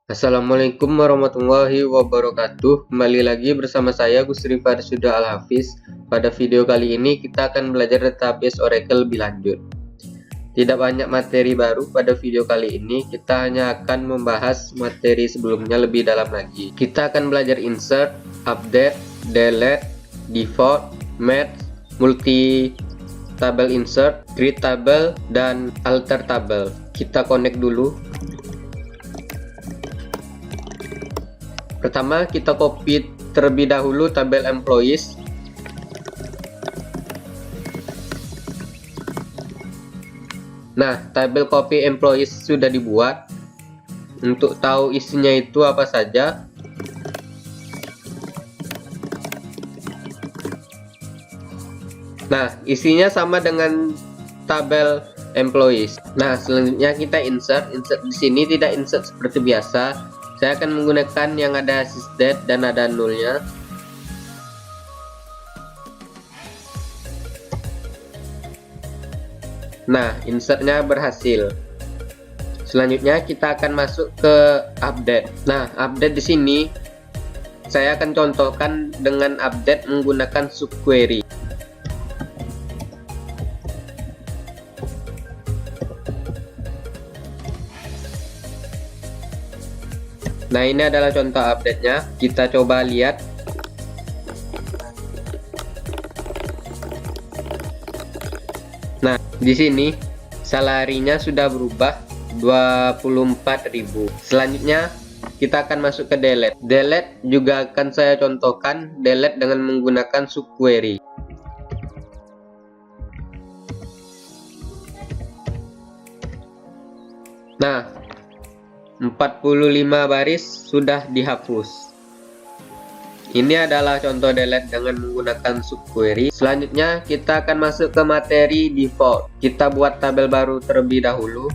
Assalamualaikum warahmatullahi wabarakatuh. Kembali lagi bersama saya Gusri Farsuda Al-Hafiz. Pada video kali ini kita akan belajar database Oracle lebih lanjut. Tidak banyak materi baru pada video kali ini, kita hanya akan membahas materi sebelumnya lebih dalam lagi. Kita akan belajar insert, update, delete, default, merge, multi table insert, create table, dan alter table. Kita connect dulu. Pertama, kita copy terlebih dahulu tabel employees. Nah, tabel copy employees sudah dibuat. Untuk tahu isinya itu apa saja, nah, isinya sama dengan tabel employees. Nah, selanjutnya kita insert. Insert di sini tidak insert seperti biasa. Saya akan menggunakan yang ada sysdate dan ada nulnya. Nah, insertnya berhasil. Selanjutnya kita akan masuk ke update. Nah, update di sini saya akan contohkan dengan update menggunakan subquery. Nah, ini adalah contoh update-nya. Kita coba lihat. Nah, di sini salarinya sudah berubah 24.000. Selanjutnya kita akan masuk ke delete. Delete juga akan saya contohkan delete dengan menggunakan subquery. Nah, 45 baris sudah dihapus. Ini adalah contoh delete dengan menggunakan subquery. Selanjutnya kita akan masuk ke materi default. Kita buat tabel baru terlebih dahulu.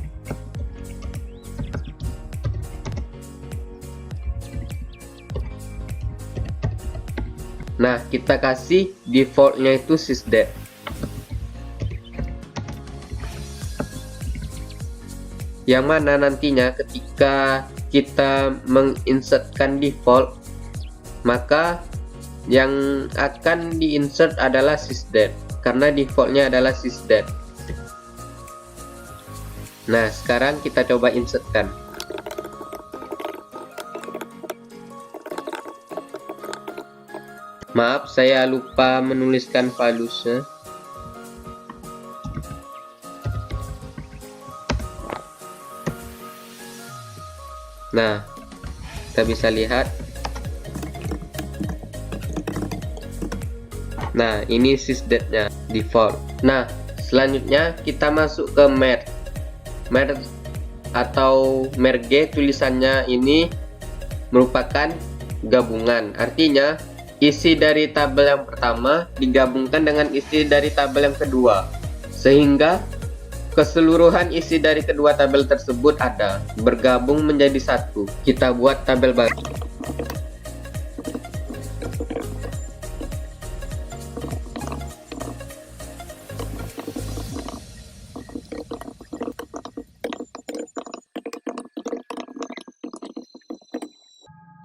Nah, kita kasih defaultnya itu sysdate. Yang mana nantinya ketika kita menginsertkan default, maka yang akan diinsert adalah sysdate karena defaultnya adalah sysdate. Nah, sekarang kita coba insertkan. Maaf, saya lupa menuliskan valuesnya. Nah, kita bisa lihat. Nah, ini sysdate-nya default. Nah, selanjutnya kita masuk ke merge. Merge atau merge tulisannya ini merupakan gabungan. Artinya, isi dari tabel yang pertama digabungkan dengan isi dari tabel yang kedua, sehingga keseluruhan isi dari kedua tabel tersebut ada bergabung menjadi satu. Kita buat tabel baru.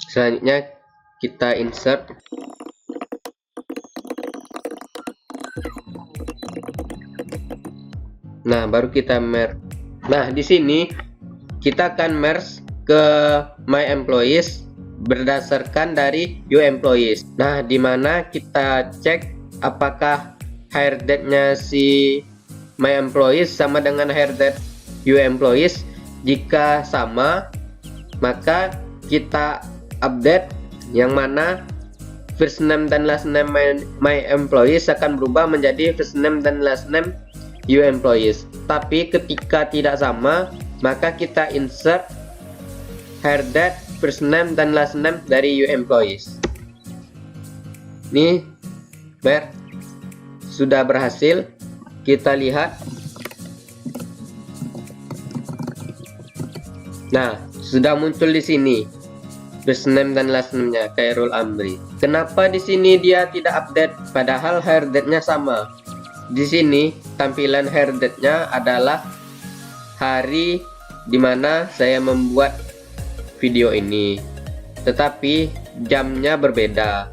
Selanjutnya kita insert. Nah, baru kita merge. Nah, di sini kita akan merge ke my employees berdasarkan dari you employees. Nah, di mana kita cek apakah hire date-nya si my employees sama dengan hire date you employees. Jika sama, maka kita update yang mana first name dan last name my employees akan berubah menjadi first name dan last name you employees. Tapi ketika tidak sama, maka kita insert hire date, first name dan last name dari you employees. Ini sudah berhasil. Kita lihat. Nah, sudah muncul di sini first name dan last name-nya Khairul Amri. Kenapa di sini dia tidak update padahal hire date-nya sama? Di sini tampilan hire date-nya adalah hari dimana saya membuat video ini, tetapi jamnya berbeda.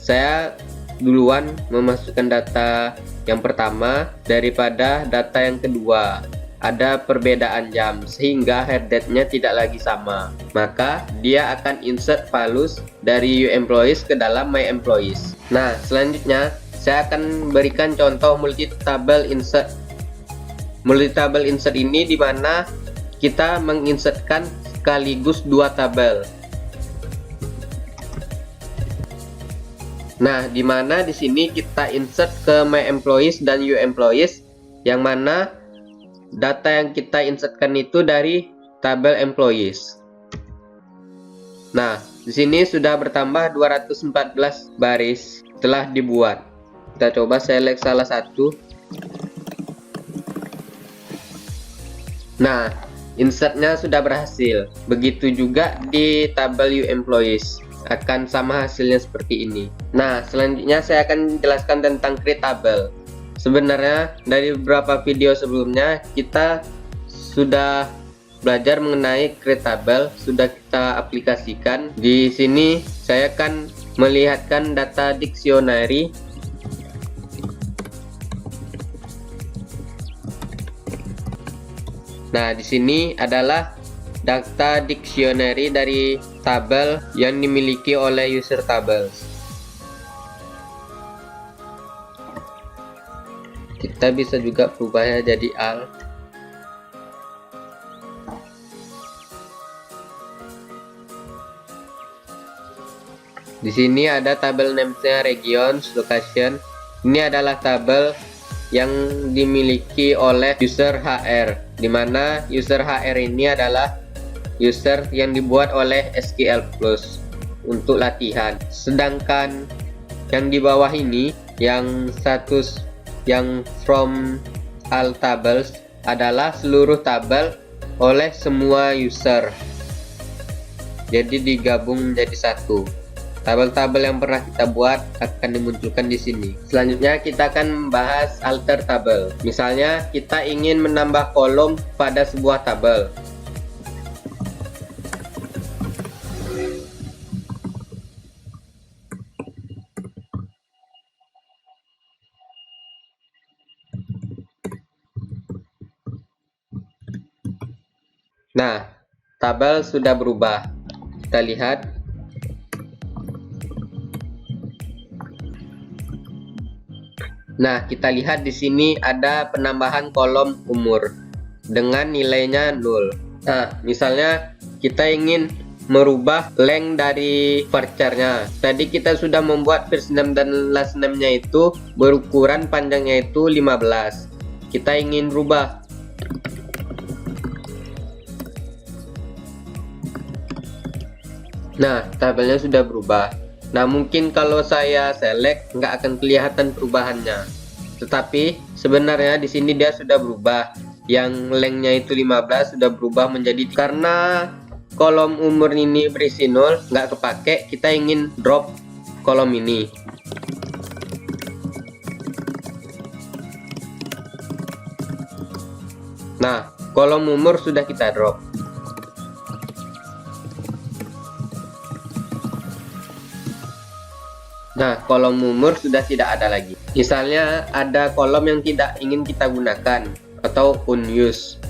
Saya duluan memasukkan data yang pertama daripada data yang kedua. Ada perbedaan jam sehingga head date-nya tidak lagi sama. Maka dia akan insert values dari uEmployees ke dalam myEmployees. Nah, selanjutnya saya akan berikan contoh multi-table insert. Multi-table insert ini dimana kita menginsertkan sekaligus dua tabel. Nah, dimana di sini kita insert ke myEmployees dan uEmployees, yang mana data yang kita insertkan itu dari tabel employees. Nah, di sini sudah bertambah 214 baris telah dibuat. Kita coba select salah satu. Nah, insertnya sudah berhasil. Begitu juga di tabel uEmployees, akan sama hasilnya seperti ini. Nah, selanjutnya saya akan jelaskan tentang create table. Sebenarnya dari beberapa video sebelumnya kita sudah belajar mengenai create table, sudah kita aplikasikan. Di sini saya akan melihatkan data dictionary. Nah, di sini adalah data dictionary dari tabel yang dimiliki oleh user tables. Kita bisa juga berubahnya jadi al. Di sini ada tabel names-nya regions, location. Ini adalah tabel yang dimiliki oleh user HR, dimana user HR ini adalah user yang dibuat oleh SQL Plus untuk latihan. Sedangkan yang di bawah ini, yang status yang from all tables adalah seluruh tabel oleh semua user. Jadi digabung menjadi satu. Tabel-tabel yang pernah kita buat akan dimunculkan di sini. Selanjutnya kita akan membahas alter tabel. Misalnya kita ingin menambah kolom pada sebuah tabel. Nah, tabel sudah berubah. Kita lihat. Nah, kita lihat di sini ada penambahan kolom umur dengan nilainya 0. Nah, misalnya kita ingin merubah length dari varchar-nya. Tadi kita sudah membuat first name dan last name-nya itu berukuran panjangnya itu 15. Kita ingin rubah. Nah, tabelnya sudah berubah. Nah, mungkin kalau saya select nggak akan kelihatan perubahannya. Tetapi sebenarnya di sini dia sudah berubah. Yang lengthnya itu 15 sudah berubah menjadi, karena kolom umur ini berisi 0, nggak kepake, kita ingin drop kolom ini. Nah, kolom umur sudah kita drop. Nah, kolom umur sudah tidak ada lagi. Misalnya ada kolom yang tidak ingin kita gunakan atau unused.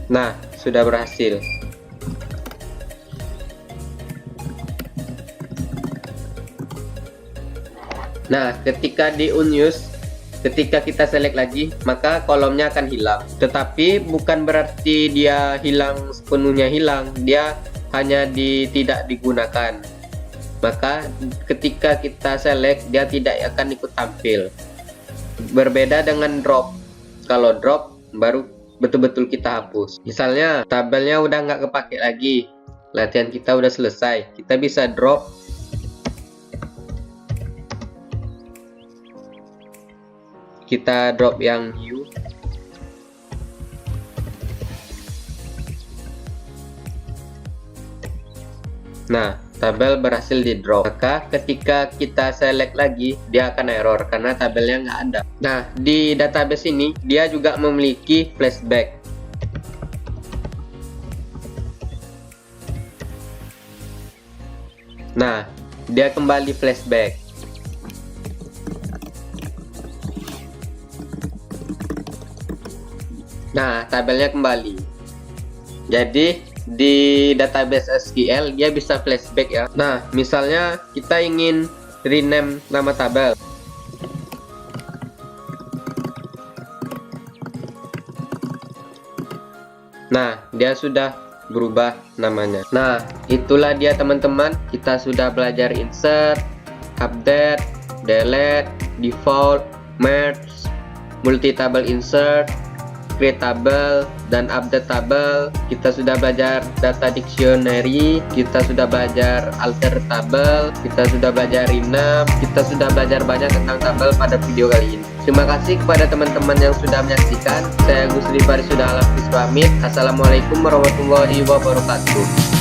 Nah, sudah berhasil. Nah, ketika di unused, ketika kita select lagi, maka kolomnya akan hilang. Tetapi bukan berarti dia hilang sepenuhnya hilang, dia hanya tidak digunakan. Maka ketika kita select, dia tidak akan ikut tampil. Berbeda dengan drop. Kalau drop baru betul-betul kita hapus. Misalnya tabelnya udah nggak kepake lagi, latihan kita udah selesai, kita bisa drop. Kita drop yang new. Nah, tabel berhasil di drop. Maka ketika kita select lagi, dia akan error karena tabelnya nggak ada. Nah, di database ini dia juga memiliki flashback. Nah, dia kembali flashback. Nah, tabelnya kembali. Jadi di database SQL dia bisa flashback ya. Nah, misalnya kita ingin rename nama tabel. Nah, dia sudah berubah namanya. Nah, itulah dia teman-teman. Kita sudah belajar insert, update, delete, default, merge, multi table insert, create table, dan update table. Kita sudah belajar data dictionary, kita sudah belajar alter table, kita sudah belajar rename, kita sudah belajar banyak tentang tabel pada video kali ini. Terima kasih kepada teman-teman yang sudah menyaksikan. Saya Agus Rifari sudah Hafiz pamit. Assalamualaikum warahmatullahi wabarakatuh.